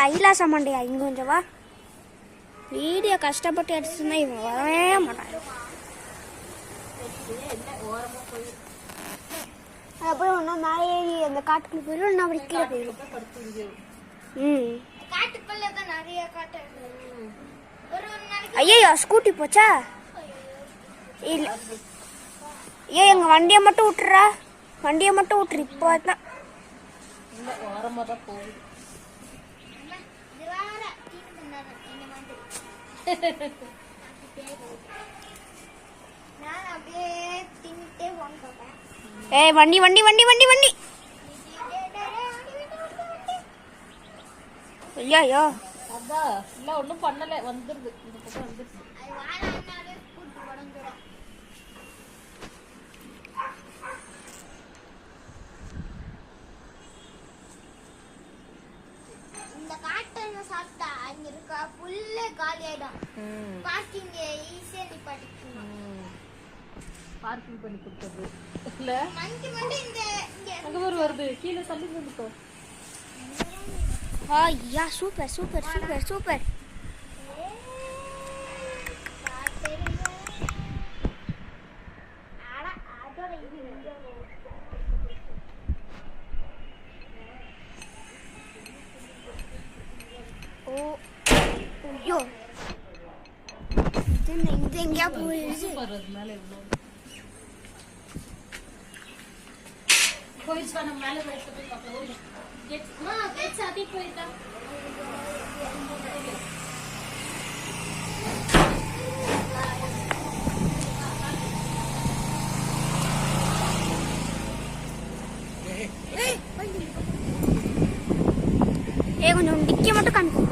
ஐலாசமாண்டியா இங்க கொஞ்சம் வா. வீடியோ கஷ்டப்பட்டு எடுத்துருந்தா இவன் வரவே மாட்டான். அப்புறம் ஒன்னா மேலே ஏறி அந்த காட்டுக்குள்ள போயிடும், நான் அப்படி கீழே போயிடும். காட்டுக்குள்ளதான் நிறைய காட்டு. ஐயோ ஸ்கூட்டி போச்சா? இல்ல ஐயோ எங்க வண்டியை மட்டும் விட்டுறா, வண்டியை மட்டும் விட்டுரு. இப்போ தான் ஏய் வண்டி வண்டி வண்டி வண்டி வண்டி. ஐயோ அதான் இல்ல ஒண்ணும் பண்ணல, வந்துருது இந்த பக்கம் வந்துருது. இந்த காட்டை சாப்பிட்டா அங்க இருக்க புல்லே காலி ஆயிடும். பார்க்கிங் ஈஸியா நிப்பாட்டிக்கலாம். பார்க்கிங் பண்ணி கொடுத்தது இல்ல மண்டி மண்டி இந்த அங்க வருது கீழே தள்ளி வந்துட்டோ. யா சூப்பர் சூப்பர் சூப்பர் சூப்பர். ஓ ஐயோ இது எங்கேயா போயிடுச்சு. போயிடுச்சு நம்ம மேலே போய் பார்க்கலாம். கேட் சாத்தி போயிருக்கா. கொஞ்சம் டிக்கி மட்டும் காமிக்கும்.